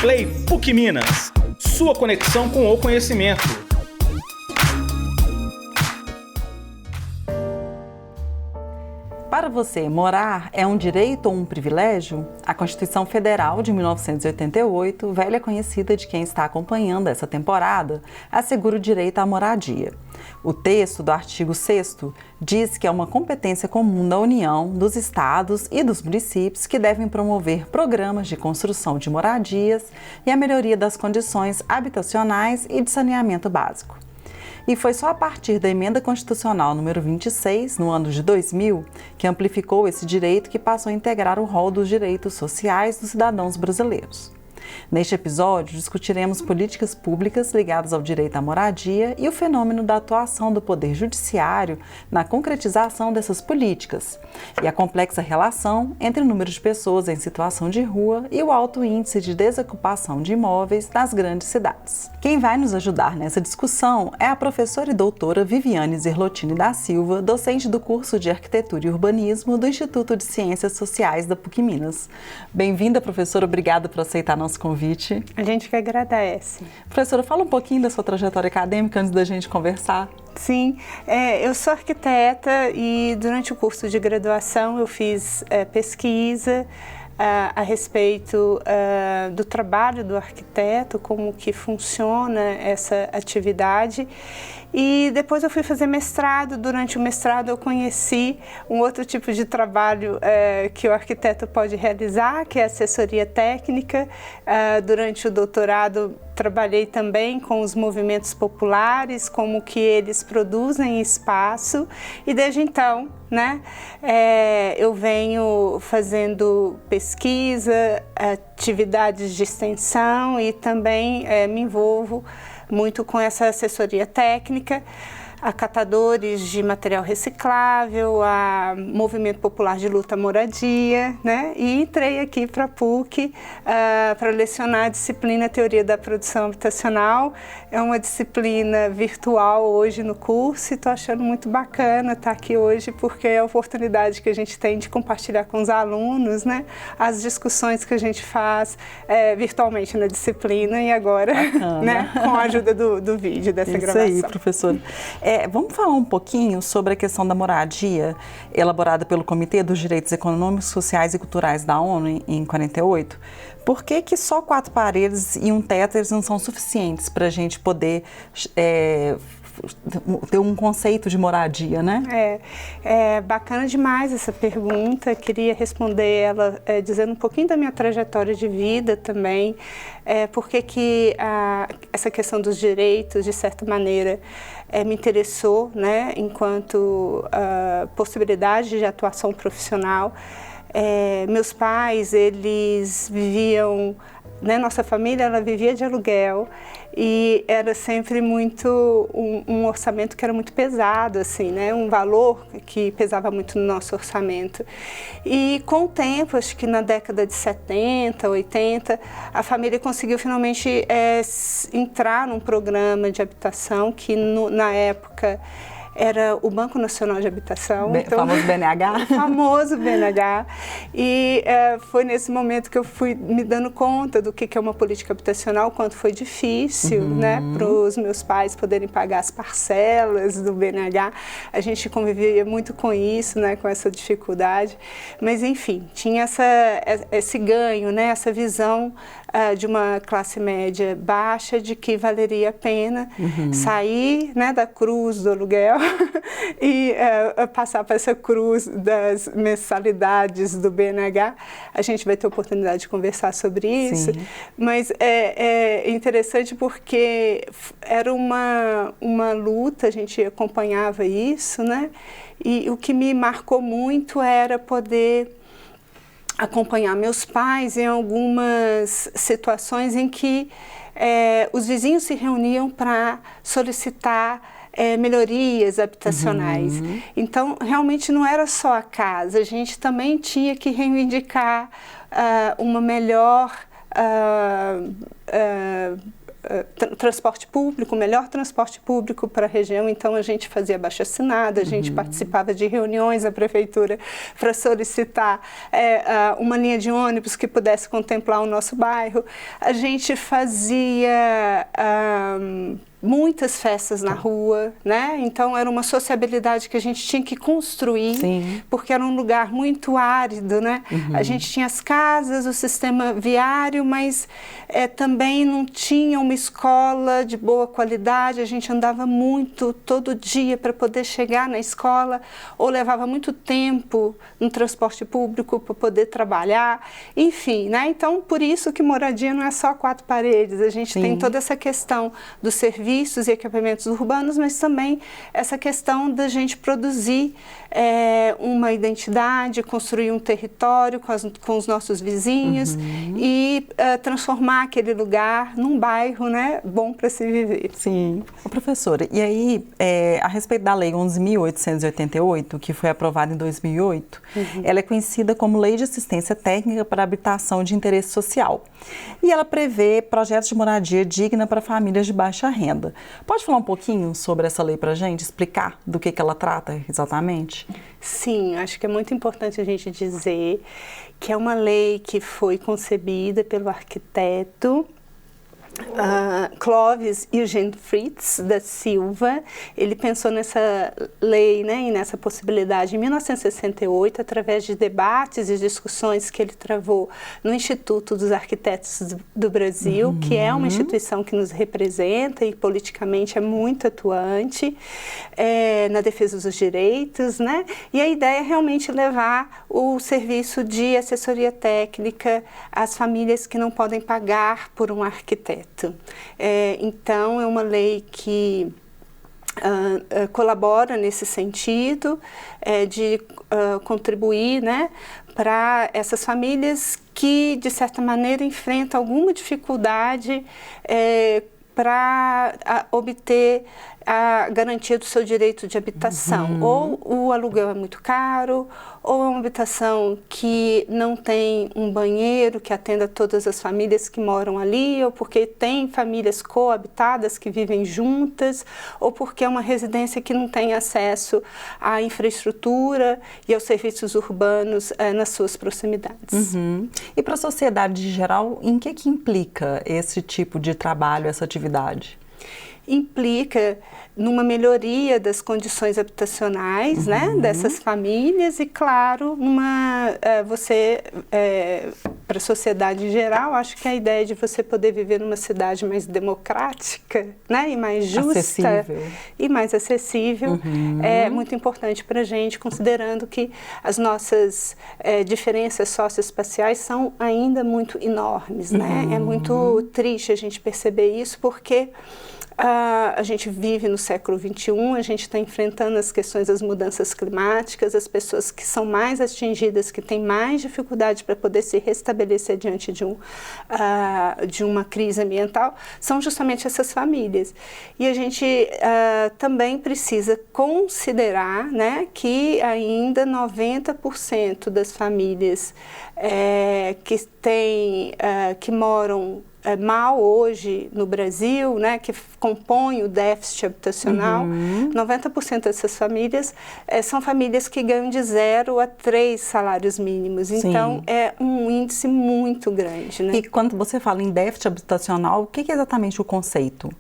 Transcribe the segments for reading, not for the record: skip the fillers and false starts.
Play PUC Minas, sua conexão com o conhecimento. Para você, morar é um direito ou um privilégio? A Constituição Federal de 1988, velha conhecida de quem está acompanhando essa temporada, assegura o direito à moradia. O texto do artigo 6º diz que é uma competência comum da União, dos estados e dos municípios que devem promover programas de construção de moradias e a melhoria das condições habitacionais e de saneamento básico. E foi só a partir da Emenda Constitucional número 26, no ano de 2000, que amplificou esse direito que passou a integrar o rol dos direitos sociais dos cidadãos brasileiros. Neste episódio, discutiremos políticas públicas ligadas ao direito à moradia e o fenômeno da atuação do Poder Judiciário na concretização dessas políticas e a complexa relação entre o número de pessoas em situação de rua e o alto índice de desocupação de imóveis nas grandes cidades. Quem vai nos ajudar nessa discussão é a professora e doutora Viviane Zerlotini da Silva, docente do curso de Arquitetura e Urbanismo do Instituto de Ciências Sociais da PUC Minas. Bem-vinda, professora, obrigada por aceitar nosso convite. A gente que agradece. Professora, fala um pouquinho da sua trajetória acadêmica antes da gente conversar. Sim, eu sou arquiteta e durante o curso de graduação eu fiz pesquisa a respeito do trabalho do arquiteto, como que funciona essa atividade. E depois eu fui fazer mestrado. Durante o mestrado eu conheci um outro tipo de trabalho que o arquiteto pode realizar, que é assessoria técnica. Durante o doutorado trabalhei também com os movimentos populares, como que eles produzem espaço. E desde então, eu venho fazendo pesquisa, atividades de extensão e também me envolvo muito com essa assessoria técnica, a catadores de material reciclável, a movimento popular de luta à moradia, E entrei aqui para a PUC para lecionar a disciplina Teoria da Produção Habitacional. É uma disciplina virtual hoje no curso e estou achando muito bacana estar aqui hoje porque é a oportunidade que a gente tem de compartilhar com os alunos, as discussões que a gente faz virtualmente na disciplina e agora, com a ajuda do vídeo dessa gravação. Isso aí, professora. Vamos falar um pouquinho sobre a questão da moradia, elaborada pelo Comitê dos Direitos Econômicos, Sociais e Culturais da ONU em 48. Por que só 4 paredes e um teto não são suficientes para a gente poder ter um conceito de moradia, É bacana demais essa pergunta. Queria responder ela dizendo um pouquinho da minha trajetória de vida também, porque que essa questão dos direitos, de certa maneira, me interessou, enquanto possibilidade de atuação profissional. Meus pais, eles viviam, nossa família, ela vivia de aluguel e era sempre muito um orçamento que era muito pesado, assim, um valor que pesava muito no nosso orçamento. E com o tempo, acho que na década de 70, 80, a família conseguiu finalmente entrar num programa de habitação que na época era o Banco Nacional de Habitação. O famoso BNH? O famoso BNH. E foi nesse momento que eu fui me dando conta do que é uma política habitacional, quanto foi difícil, para os meus pais poderem pagar as parcelas do BNH. A gente convivia muito com isso, com essa dificuldade. Mas, enfim, tinha esse ganho, essa visão de uma classe média baixa, de que valeria a pena sair da cruz do aluguel e passar para essa cruz das mensalidades do BNH. A gente vai ter oportunidade de conversar sobre isso. Sim. Mas é interessante porque era uma luta, a gente acompanhava isso, E o que me marcou muito era poder acompanhar meus pais em algumas situações em que os vizinhos se reuniam para solicitar melhorias habitacionais. Então, realmente não era só a casa, a gente também tinha que reivindicar uma melhor transporte público, melhor transporte público para a região, então a gente fazia abaixo-assinado, a gente participava de reuniões na prefeitura para solicitar uma linha de ônibus que pudesse contemplar o nosso bairro. A gente fazia muitas festas na rua, né? Então era uma sociabilidade que a gente tinha que construir, sim, porque era um lugar muito árido, né? A gente tinha as casas, o sistema viário, mas também não tinha uma escola de boa qualidade. A gente andava muito todo dia para poder chegar na escola, ou levava muito tempo no transporte público para poder trabalhar, enfim, né? Então por isso que moradia não é só 4 paredes. A gente, sim, tem toda essa questão do serviço e equipamentos urbanos, mas também essa questão da gente produzir uma identidade, construir um território com os nossos vizinhos e transformar aquele lugar num bairro, né, bom para se viver. Sim. Ô, professora, e aí, a respeito da Lei 11.888, que foi aprovada em 2008, ela é conhecida como Lei de Assistência Técnica para Habitação de Interesse Social. E ela prevê projetos de moradia digna para famílias de baixa renda. Pode falar um pouquinho sobre essa lei para a gente, explicar do que ela trata exatamente? Sim, acho que é muito importante a gente dizer que é uma lei que foi concebida pelo arquiteto Clovis Eugen Fritz da Silva. Ele pensou nessa lei, né, e nessa possibilidade em 1968, através de debates e discussões que ele travou no Instituto dos Arquitetos do Brasil, que é uma instituição que nos representa e politicamente é muito atuante na defesa dos direitos, né? E a ideia é realmente levar o serviço de assessoria técnica às famílias que não podem pagar por um arquiteto. Então, é uma lei que colabora nesse sentido de contribuir, né, para essas famílias que, de certa maneira, enfrentam alguma dificuldade para obter a garantia do seu direito de habitação. Ou o aluguel é muito caro, ou é uma habitação que não tem um banheiro que atenda todas as famílias que moram ali, ou porque tem famílias coabitadas que vivem juntas, ou porque é uma residência que não tem acesso à infraestrutura e aos serviços urbanos nas suas proximidades. E para a sociedade em geral, em que implica esse tipo de trabalho, essa atividade? Implica numa melhoria das condições habitacionais, né, dessas famílias e, claro, para a sociedade em geral, acho que a ideia de você poder viver numa cidade mais democrática, né, e mais justa e mais acessível é muito importante para a gente, considerando que as nossas diferenças socioespaciais são ainda muito enormes, né? É muito triste a gente perceber isso, porque a gente vive no século XXI, a gente está enfrentando as questões das mudanças climáticas, as pessoas que são mais atingidas, que têm mais dificuldade para poder se restabelecer diante de uma crise ambiental, são justamente essas famílias. E a gente também precisa considerar, né, que ainda 90% das famílias que moram mal hoje no Brasil, né, que compõem o déficit habitacional, 90% dessas famílias são famílias que ganham de 0 a 3 salários mínimos. Então, é um índice muito grande, né? E quando você fala em déficit habitacional, o que é exatamente o conceito?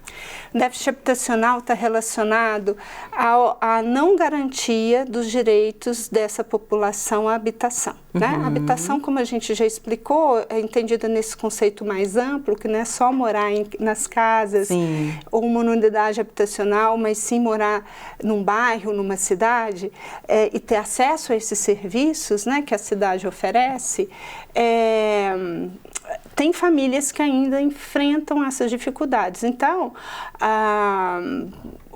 Déficit habitacional está relacionado à não garantia dos direitos dessa população à habitação. Né? A habitação, como a gente já explicou, é entendida nesse conceito mais amplo, que não é só morar nas casas ou uma unidade habitacional, mas sim morar num bairro, numa cidade, e ter acesso a esses serviços, né, que a cidade oferece. Tem famílias que ainda enfrentam essas dificuldades. Então,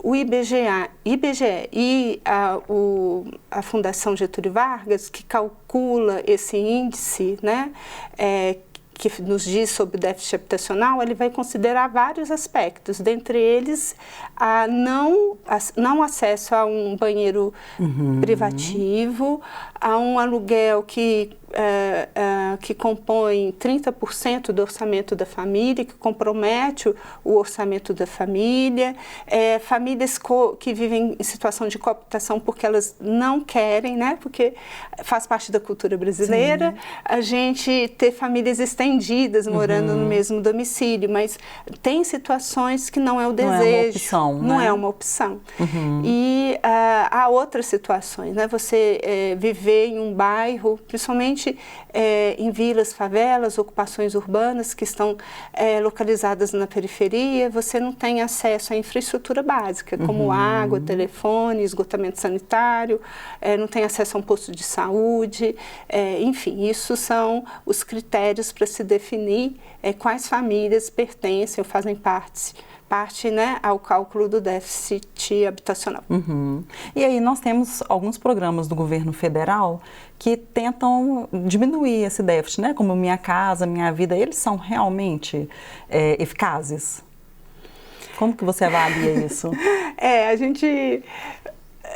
o IBGE e a Fundação Getúlio Vargas, que calcula esse índice, né, que nos diz sobre o déficit habitacional, ele vai considerar vários aspectos, dentre eles não acesso a um banheiro privativo, a um aluguel que que compõem 30% do orçamento da família, que compromete o orçamento da família, famílias que vivem em situação de coabitação porque elas não querem, né? Porque faz parte da cultura brasileira. Sim. A gente ter famílias estendidas morando no mesmo domicílio, mas tem situações que não é o desejo. Não é uma opção, né? Não é uma opção. E há outras situações, né? Você viver em um bairro, principalmente em vilas, favelas, ocupações urbanas que estão localizadas na periferia, você não tem acesso à infraestrutura básica, como água, telefone, esgotamento sanitário, não tem acesso a um posto de saúde, enfim, isso são os critérios para se definir quais famílias pertencem ou fazem parte, né, ao cálculo do déficit habitacional. E aí nós temos alguns programas do governo federal que tentam diminuir esse déficit, né, como Minha Casa, Minha Vida. Eles são realmente eficazes? Como que você avalia isso?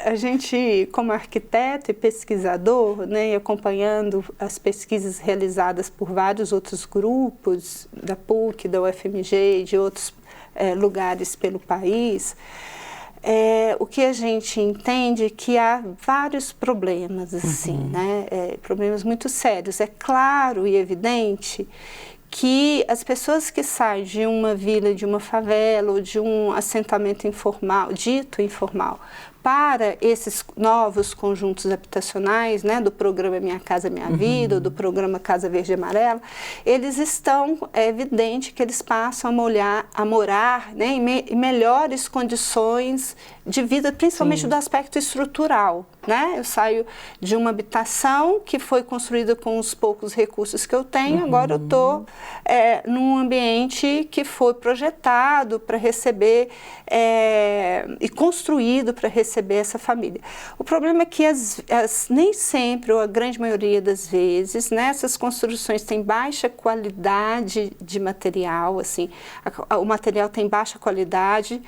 A gente, como arquiteto e pesquisador, né, e acompanhando as pesquisas realizadas por vários outros grupos, da PUC, da UFMG e de outros lugares pelo país, o que a gente entende é que há vários problemas, assim, né, problemas muito sérios. É claro e evidente que as pessoas que saem de uma vila, de uma favela ou de um assentamento informal, dito informal, para esses novos conjuntos habitacionais, né, do programa Minha Casa Minha Vida, ou do programa Casa Verde e Amarela, eles estão, é evidente que eles passam a morar, né, em melhores condições de vida, principalmente do aspecto estrutural, né? Eu saio de uma habitação que foi construída com os poucos recursos que eu tenho, agora eu estou num ambiente que foi projetado para receber e construído para receber essa família. O problema é que nem sempre, ou a grande maioria das vezes, né, essas construções têm baixa qualidade de material, assim, o material tem baixa qualidade,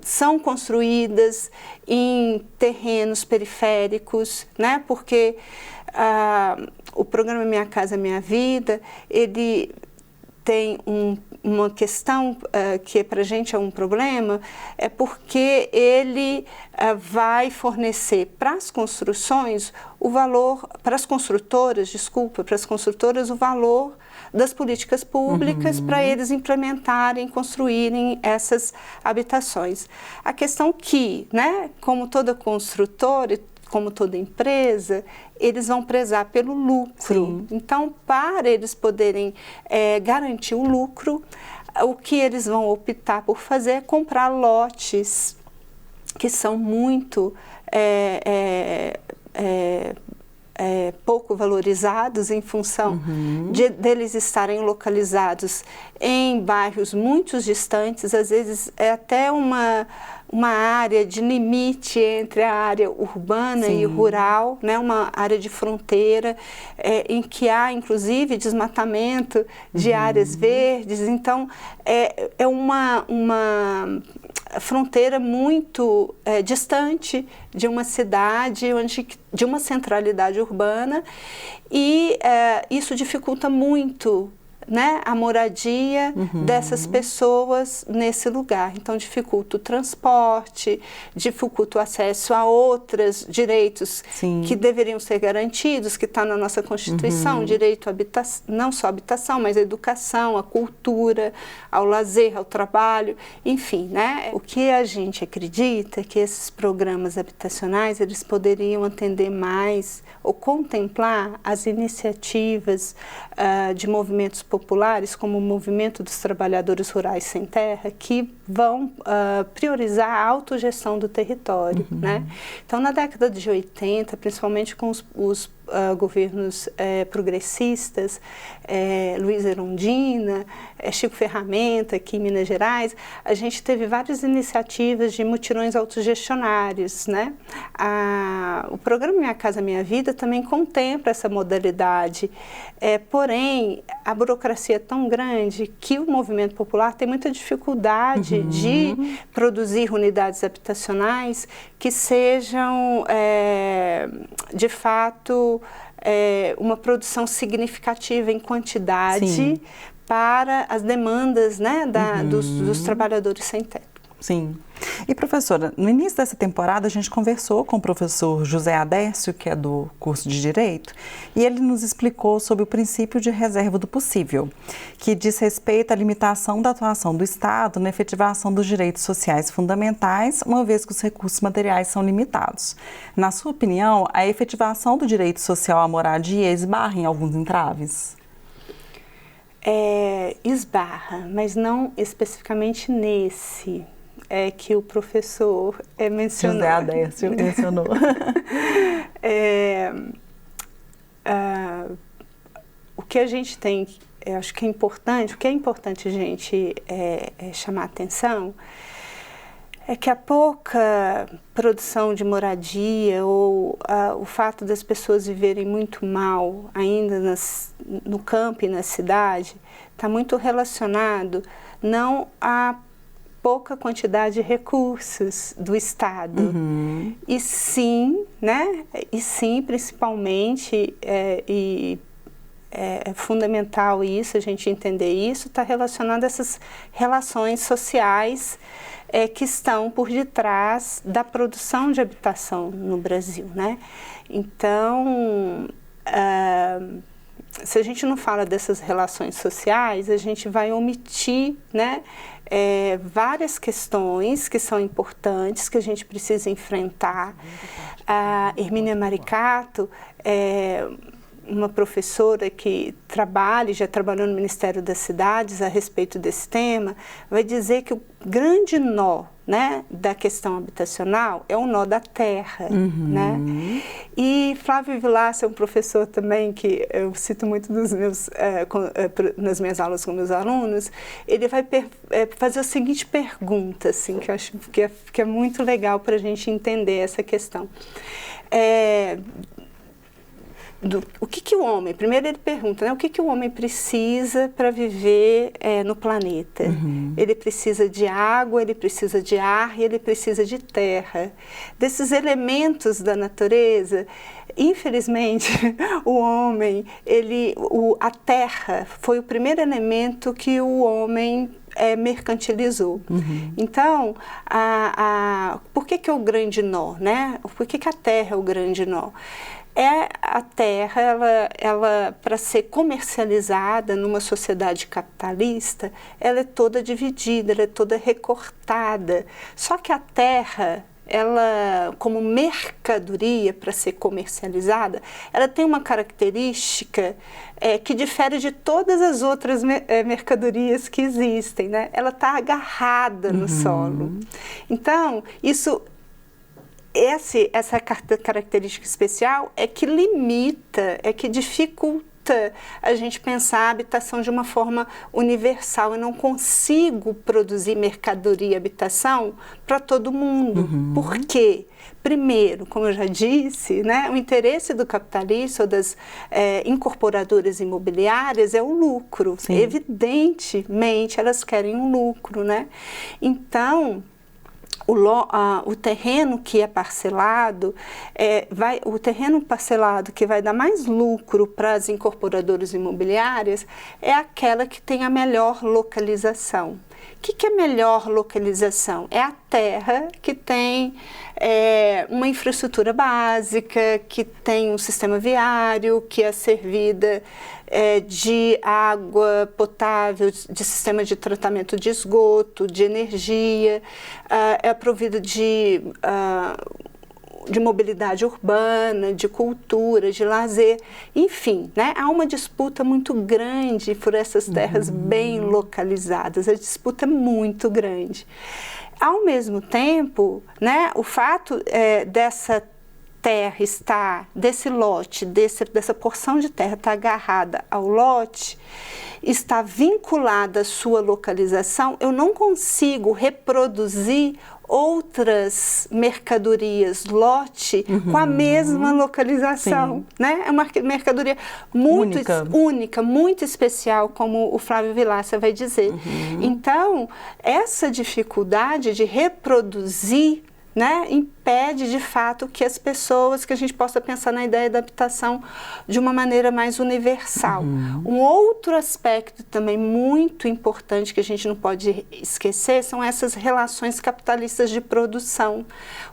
são construídas em terrenos periféricos, né, porque o programa Minha Casa Minha Vida, ele tem uma questão que para a gente é um problema, é porque ele vai fornecer para as construções o valor, para as construtoras o valor das políticas públicas para eles implementarem, construírem essas habitações. A questão que, né, como toda construtora, como toda empresa, eles vão prezar pelo lucro. Sim. Então, para eles poderem garantir o lucro, o que eles vão optar por fazer é comprar lotes que são muito pouco valorizados em função deles estarem localizados em bairros muito distantes, às vezes é até uma área de limite entre a área urbana e rural, né? Uma área de fronteira em que há, inclusive, desmatamento de áreas verdes. Então, é uma fronteira muito distante de uma cidade, de uma centralidade urbana, e isso dificulta muito, né, a moradia dessas pessoas nesse lugar. Então, dificulta o transporte, dificulta o acesso a outros direitos que deveriam ser garantidos, que está na nossa Constituição, direito à habitação, não só à habitação, mas à educação, à cultura, ao lazer, ao trabalho, enfim, né? O que a gente acredita é que esses programas habitacionais, eles poderiam atender mais ou contemplar as iniciativas de movimentos populares, como o Movimento dos Trabalhadores Rurais Sem Terra, que vão priorizar a autogestão do território, né? Então, na década de 80, principalmente com os governos progressistas, Luiz Erundina, Chico Ferramenta, aqui em Minas Gerais, a gente teve várias iniciativas de mutirões autogestionários, né? O programa Minha Casa Minha Vida também contempla essa modalidade, porém, a burocracia é tão grande que o movimento popular tem muita dificuldade de produzir unidades habitacionais que sejam, de fato, uma produção significativa em quantidade Sim. para as demandas, né, dos trabalhadores sem teto. Sim. E professora, no início dessa temporada a gente conversou com o professor José Adércio, que é do curso de Direito, e ele nos explicou sobre o princípio de reserva do possível, que diz respeito à limitação da atuação do Estado na efetivação dos direitos sociais fundamentais, uma vez que os recursos materiais são limitados. Na sua opinião, a efetivação do direito social à moradia esbarra em alguns entraves? Esbarra, mas não especificamente nesse. Que o professor mencionou. José Adércio mencionou. O que a gente tem, eu acho que é importante, o que é importante a gente chamar a atenção é que a pouca produção de moradia ou o fato das pessoas viverem muito mal ainda no campo e na cidade está muito relacionado não a pouca quantidade de recursos do Estado. E sim, né? E sim, principalmente, é fundamental isso, a gente entender isso, está relacionado a essas relações sociais que estão por detrás da produção de habitação no Brasil, né? Então, se a gente não fala dessas relações sociais, a gente vai omitir, né, várias questões que são importantes, que a gente precisa enfrentar. A Hermínia Maricato uma professora que já trabalhou no Ministério das Cidades a respeito desse tema, vai dizer que o grande nó, né, da questão habitacional é o nó da terra, né? E Flávio Vilaça é um professor também que eu cito muito nas minhas aulas com meus alunos. Ele vai fazer a seguinte pergunta, assim, que eu acho que é muito legal para a gente entender essa questão. O que o homem, primeiro ele pergunta, né, o que o homem precisa para viver no planeta? Ele precisa de água, ele precisa de ar e ele precisa de terra. Desses elementos da natureza, infelizmente, o homem, a terra foi o primeiro elemento que o homem mercantilizou. Então, por que é o grande nó, né? Por que a terra é o grande nó? A terra, ela para ser comercializada numa sociedade capitalista, ela é toda dividida, ela é toda recortada. Só que a terra, ela, como mercadoria para ser comercializada, ela tem uma característica que difere de todas as outras mercadorias que existem, né? Ela está agarrada no solo. Então, essa característica especial é que limita, é que dificulta a gente pensar a habitação de uma forma universal. Eu não consigo produzir mercadoria e habitação para todo mundo. Por quê? Primeiro, como eu já disse, né, o interesse do capitalista ou das incorporadoras imobiliárias é o lucro. Sim. Evidentemente, elas querem um lucro, né? Então, o terreno que é parcelado, o terreno parcelado que vai dar mais lucro para as incorporadoras imobiliárias é aquela que tem a melhor localização. O que é melhor localização? É a terra que tem uma infraestrutura básica, que tem um sistema viário, que é servida de água potável, de sistema de tratamento de esgoto, de energia, é provida de mobilidade urbana, de cultura, de lazer, enfim, né? Há uma disputa muito grande por essas terras bem localizadas, a disputa é muito grande. Ao mesmo tempo, né, o fato dessa terra desse lote, dessa porção de terra estar agarrada ao lote, está vinculada à sua localização, eu não consigo reproduzir outras mercadorias lote com a mesma localização, né? É uma mercadoria muito única, muito especial, como o Flávio Vilaça vai dizer. Então, essa dificuldade de reproduzir, né, impede impede, de fato, que as pessoas, que a gente possa pensar na ideia da habitação de uma maneira mais universal. Um outro aspecto também muito importante que a gente não pode esquecer são essas relações capitalistas de produção.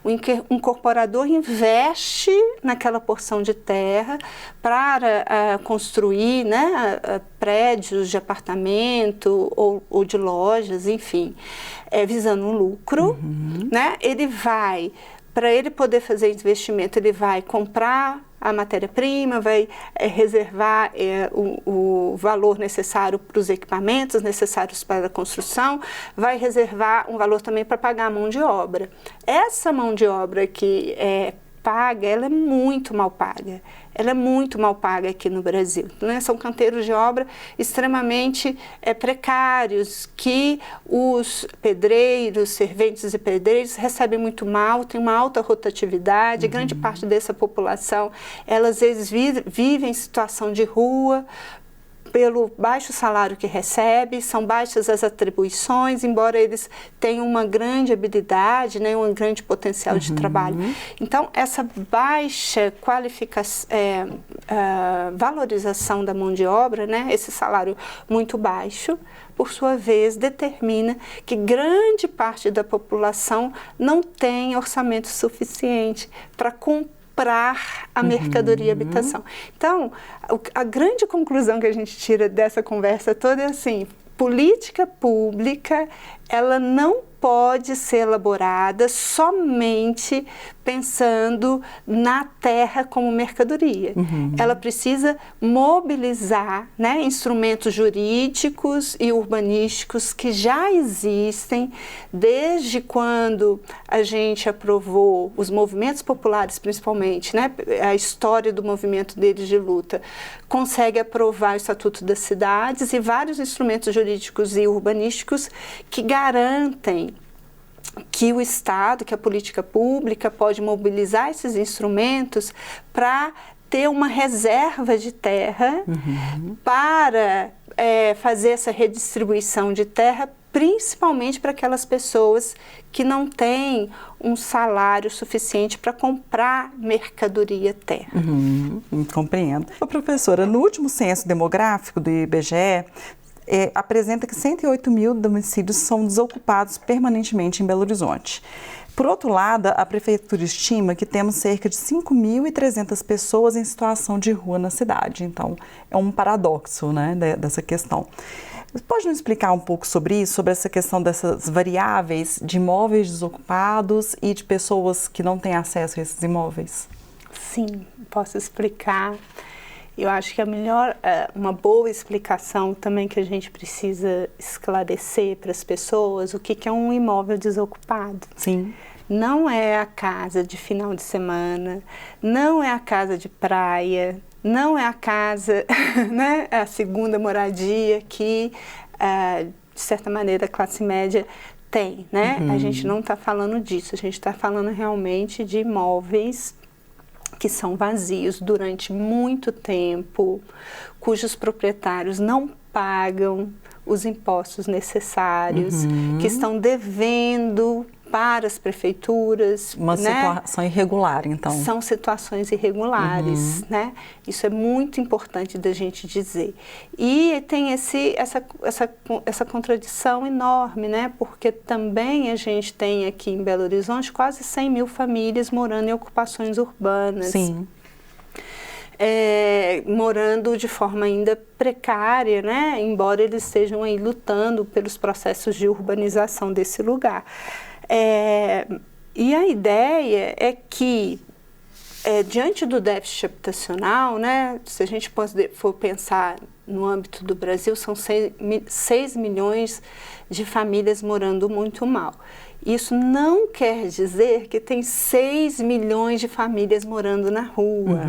O incorporador investe naquela porção de terra para construir, né, prédios de apartamento ou de lojas, enfim, visando um lucro, né? Ele vai, para ele poder fazer investimento, ele vai comprar a matéria-prima, vai reservar o valor necessário para os equipamentos necessários para a construção, vai reservar um valor também para pagar a mão de obra. Essa mão de obra que é paga, ela é muito mal paga. Ela é muito mal paga aqui no Brasil, né? São canteiros de obra extremamente precários, que os pedreiros, serventes e pedreiros recebem muito mal, tem uma alta rotatividade, grande parte dessa população, elas às vezes vivem em situação de rua, pelo baixo salário que recebe, são baixas as atribuições, embora eles tenham uma grande habilidade, né, um grande potencial de trabalho. Então, essa baixa valorização da mão de obra, né, esse salário muito baixo, por sua vez, determina que grande parte da população não tem orçamento suficiente para comprar a mercadoria habitação. Então, a grande conclusão que a gente tira dessa conversa toda é assim: política pública, ela não pode ser elaborada somente pensando na terra como mercadoria. Ela precisa mobilizar, né, instrumentos jurídicos e urbanísticos que já existem desde quando a gente aprovou os movimentos populares, principalmente, né, a história do movimento deles de luta, consegue aprovar o Estatuto das Cidades e vários instrumentos jurídicos e urbanísticos que garantem que o Estado, que a política pública pode mobilizar esses instrumentos para ter uma reserva de terra para fazer essa redistribuição de terra, principalmente para aquelas pessoas que não têm um salário suficiente para comprar mercadoria terra. Compreendo. Professora, no último censo demográfico do IBGE, apresenta que 108 mil domicílios são desocupados permanentemente em Belo Horizonte. Por outro lado, a Prefeitura estima que temos cerca de 5.300 pessoas em situação de rua na cidade. Então, é um paradoxo, né, dessa questão. Pode nos explicar um pouco sobre isso, sobre essa questão dessas variáveis de imóveis desocupados e de pessoas que não têm acesso a esses imóveis? Sim, posso explicar. Eu acho que uma boa explicação também que a gente precisa esclarecer para as pessoas o que é um imóvel desocupado. Sim. Não é a casa de final de semana, não é a casa de praia, não é a casa, né, a segunda moradia que, de certa maneira, a classe média tem, né? A gente não está falando disso, a gente está falando realmente de imóveis que são vazios durante muito tempo, cujos proprietários não pagam os impostos necessários, que estão devendo para as prefeituras. Uma situação irregular, então. São situações irregulares, né? Isso é muito importante da gente dizer. E tem essa contradição enorme, né? Porque também a gente tem aqui em Belo Horizonte quase 100 mil famílias morando em ocupações urbanas. Sim. Morando de forma ainda precária, né? Embora eles estejam aí lutando pelos processos de urbanização desse lugar. E a ideia é que, diante do déficit habitacional, né, se a gente for pensar no âmbito do Brasil, são 6 milhões de famílias morando muito mal. Isso não quer dizer que tem 6 milhões de famílias morando na rua.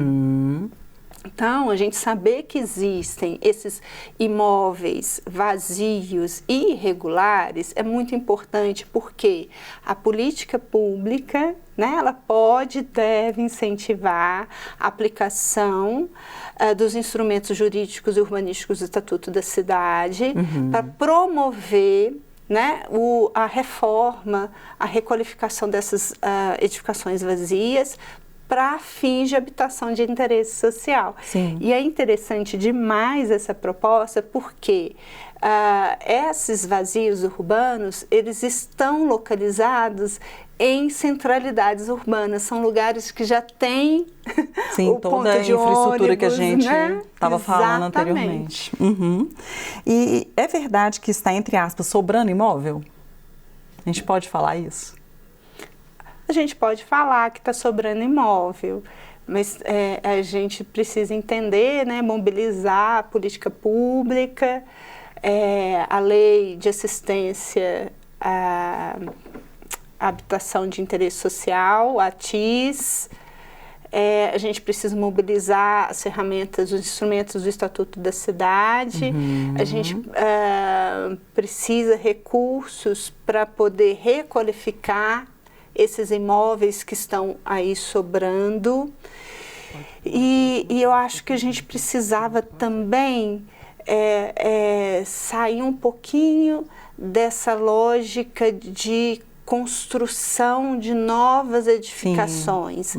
Então, a gente saber que existem esses imóveis vazios e irregulares é muito importante, porque a política pública, né, ela pode e deve incentivar a aplicação dos instrumentos jurídicos e urbanísticos do Estatuto da Cidade para promover né, a reforma, a requalificação dessas edificações vazias para fins de habitação de interesse social. Sim. E é interessante demais essa proposta porque esses vazios urbanos, eles estão localizados em centralidades urbanas, são lugares que já têm Sim, o toda ponto a de infraestrutura ônibus, que a gente estava né? falando anteriormente. Uhum. E é verdade que está, entre aspas, sobrando imóvel? A gente pode falar isso? A gente pode falar que está sobrando imóvel, mas a gente precisa entender, né, mobilizar a política pública, a lei de assistência à habitação de interesse social, a TIS. A gente precisa mobilizar as ferramentas, os instrumentos do Estatuto da Cidade. A gente precisa recursos para poder requalificar esses imóveis que estão aí sobrando. E eu acho que a gente precisava também sair um pouquinho dessa lógica de construção de novas edificações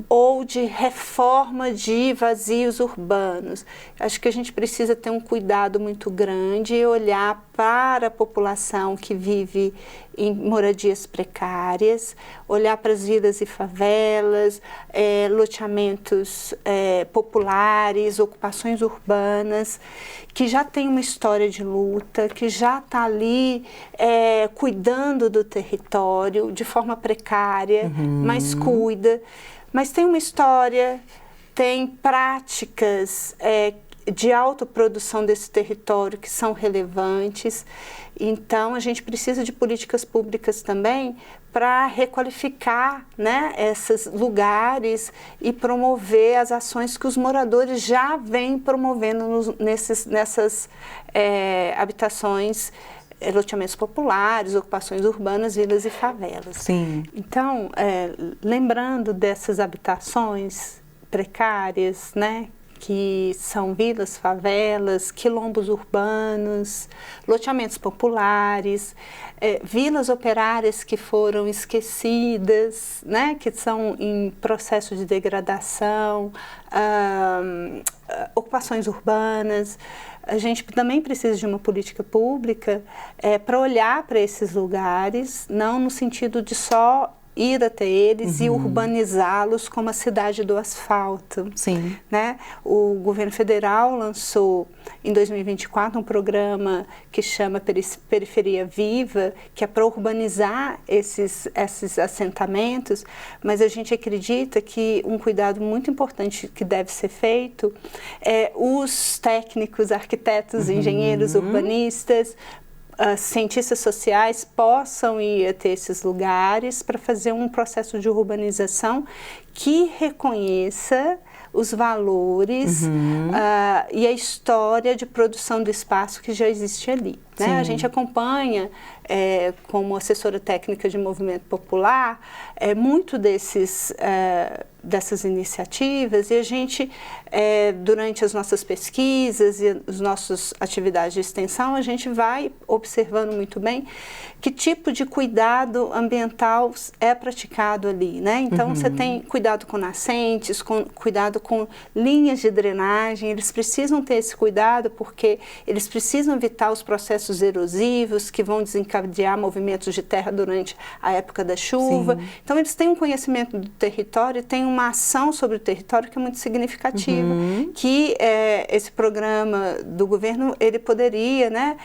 ou de reforma de vazios urbanos. Acho que a gente precisa ter um cuidado muito grande e olhar para a população que vive em moradias precárias, olhar para as vilas e favelas, loteamentos populares, ocupações urbanas, que já tem uma história de luta, que já está ali cuidando do território de forma precária, mas cuida. Mas tem uma história, tem práticas de autoprodução desse território que são relevantes. Então, a gente precisa de políticas públicas também para requalificar, né, esses lugares e promover as ações que os moradores já vêm promovendo nessas habitações, loteamentos populares, ocupações urbanas, vilas e favelas. Sim. Então, lembrando dessas habitações precárias, né, que são vilas, favelas, quilombos urbanos, loteamentos populares, vilas operárias que foram esquecidas, né, que são em processo de degradação, ocupações urbanas. A gente também precisa de uma política pública para olhar para esses lugares, não no sentido de só ir até eles e urbanizá-los como a cidade do asfalto. Sim. Né? O governo federal lançou em 2024 um programa que chama Periferia Viva, que é para urbanizar esses assentamentos, mas a gente acredita que um cuidado muito importante que deve ser feito é os técnicos, arquitetos, engenheiros, urbanistas, cientistas sociais possam ir até esses lugares para fazer um processo de urbanização que reconheça os valores e a história de produção do espaço que já existe ali. Né? A gente acompanha, como assessora técnica de movimento popular, muito dessas iniciativas, e a gente, durante as nossas pesquisas e as nossas atividades de extensão, a gente vai observando muito bem que tipo de cuidado ambiental é praticado ali. Né? Então, você tem cuidado com nascentes, cuidado com linhas de drenagem, eles precisam ter esse cuidado porque eles precisam evitar os processos erosivos que vão desencadear movimentos de terra durante a época da chuva. Sim. Então, eles têm um conhecimento do território e têm uma ação sobre o território que é muito significativa, que esse programa do governo, ele poderia, né,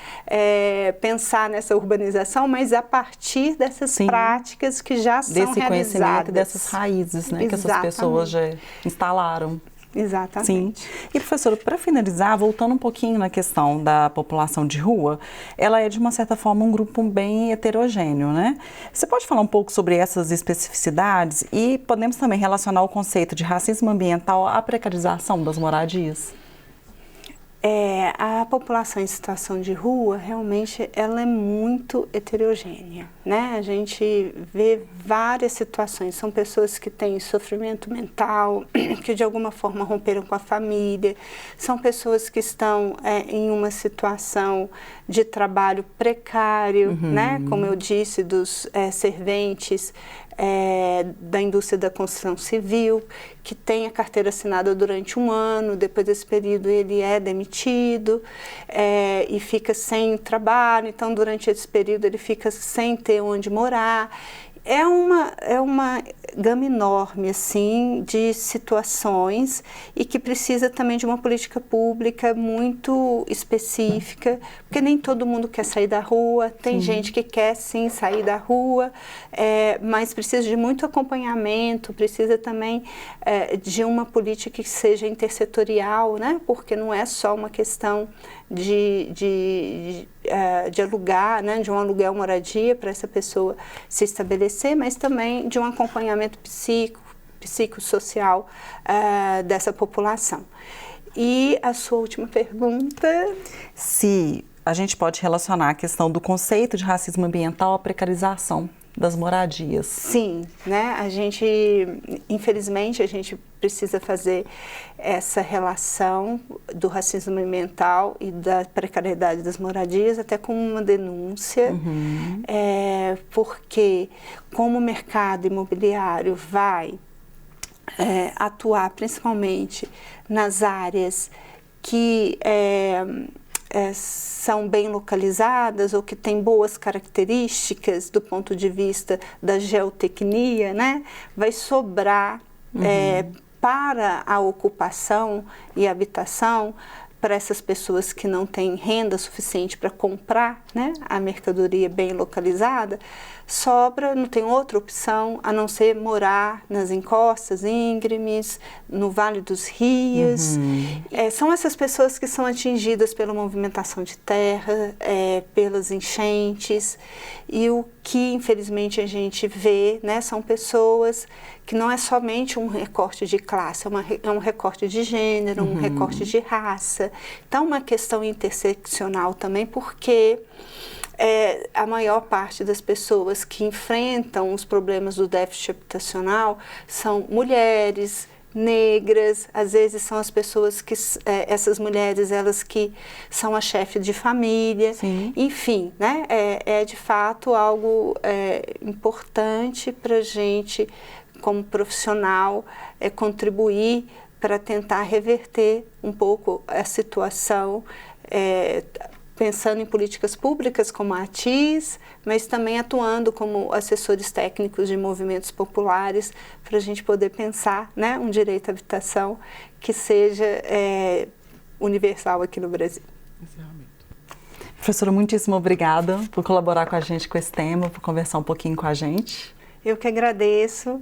pensar nessa urbanização, mas a partir dessas práticas que já são realizadas. Desse conhecimento e dessas raízes, né, que essas pessoas já instalaram. Exatamente. Sim. E, professora, para finalizar, voltando um pouquinho na questão da população de rua, ela é, de uma certa forma, um grupo bem heterogêneo, né? Você pode falar um pouco sobre essas especificidades e podemos também relacionar o conceito de racismo ambiental à precarização das moradias? A população em situação de rua, realmente, ela é muito heterogênea, né? A gente vê várias situações. São pessoas que têm sofrimento mental, que de alguma forma romperam com a família. São pessoas que estão em uma situação de trabalho precário, né? Como eu disse, dos serventes da indústria da construção civil, que tem a carteira assinada durante um ano, depois desse período ele é demitido e fica sem trabalho, então durante esse período ele fica sem ter onde morar. É uma gama enorme, assim, de situações e que precisa também de uma política pública muito específica, porque nem todo mundo quer sair da rua, tem gente que quer sim sair da rua, mas precisa de muito acompanhamento, precisa também de uma política que seja intersetorial, né? Porque não é só uma questão de alugar, né, de um aluguel moradia para essa pessoa se estabelecer, mas também de um acompanhamento psicossocial dessa população. E a sua última pergunta? Se a gente pode relacionar a questão do conceito de racismo ambiental à precarização das moradias. Sim, né? Infelizmente, a gente precisa fazer essa relação do racismo ambiental e da precariedade das moradias até como uma denúncia, porque como o mercado imobiliário vai atuar principalmente nas áreas que são bem localizadas ou que têm boas características do ponto de vista da geotecnia, né? Vai sobrar para a ocupação e habitação para essas pessoas que não têm renda suficiente para comprar, né, a mercadoria bem localizada, sobra, não tem outra opção a não ser morar nas encostas íngremes, no Vale dos Rios. São essas pessoas que são atingidas pela movimentação de terra, pelas enchentes, e o que infelizmente a gente vê, né, são pessoas que não é somente um recorte de classe, é um recorte de gênero, um recorte de raça. Então, uma questão interseccional também, porque a maior parte das pessoas que enfrentam os problemas do déficit habitacional são mulheres, negras, às vezes são as pessoas que, essas mulheres, elas que são a chefe de família. Sim. Enfim, né, é de fato algo importante para a gente, como profissional, contribuir para tentar reverter um pouco a situação, pensando em políticas públicas como a ATIS, mas também atuando como assessores técnicos de movimentos populares para a gente poder pensar, né, um direito à habitação que seja universal aqui no Brasil. Professora, muitíssimo obrigada por colaborar com a gente com esse tema, por conversar um pouquinho com a gente. Eu que agradeço,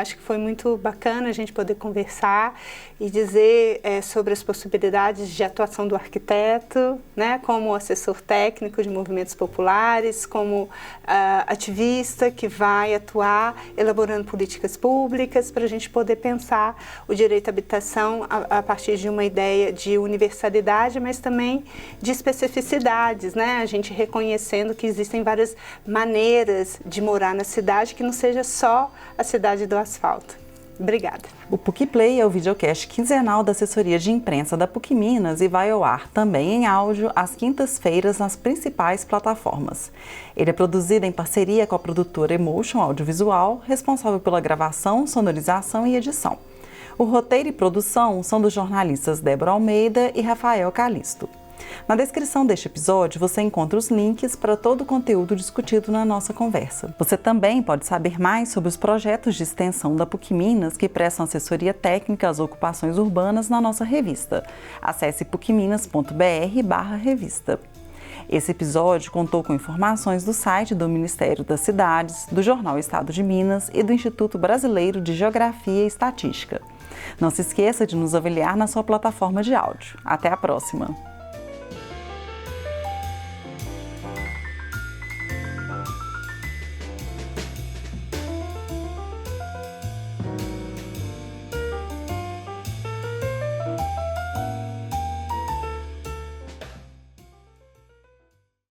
acho que foi muito bacana a gente poder conversar e dizer sobre as possibilidades de atuação do arquiteto, né, como assessor técnico de movimentos populares, como ativista que vai atuar elaborando políticas públicas para a gente poder pensar o direito à habitação a partir de uma ideia de universalidade, mas também de especificidades, né, a gente reconhecendo que existem várias maneiras de morar na cidade, que não seja só a cidade do asfalto. Obrigada. O PUC Play é o videocast quinzenal da assessoria de imprensa da PUC Minas e vai ao ar também em áudio às quintas-feiras nas principais plataformas. Ele é produzido em parceria com a produtora Emotion Audiovisual, responsável pela gravação, sonorização e edição. O roteiro e produção são dos jornalistas Débora Almeida e Rafael Calisto. Na descrição deste episódio, você encontra os links para todo o conteúdo discutido na nossa conversa. Você também pode saber mais sobre os projetos de extensão da PUC Minas que prestam assessoria técnica às ocupações urbanas na nossa revista. Acesse pucminas.br/revista. Esse episódio contou com informações do site do Ministério das Cidades, do Jornal Estado de Minas e do Instituto Brasileiro de Geografia e Estatística. Não se esqueça de nos avaliar na sua plataforma de áudio. Até a próxima!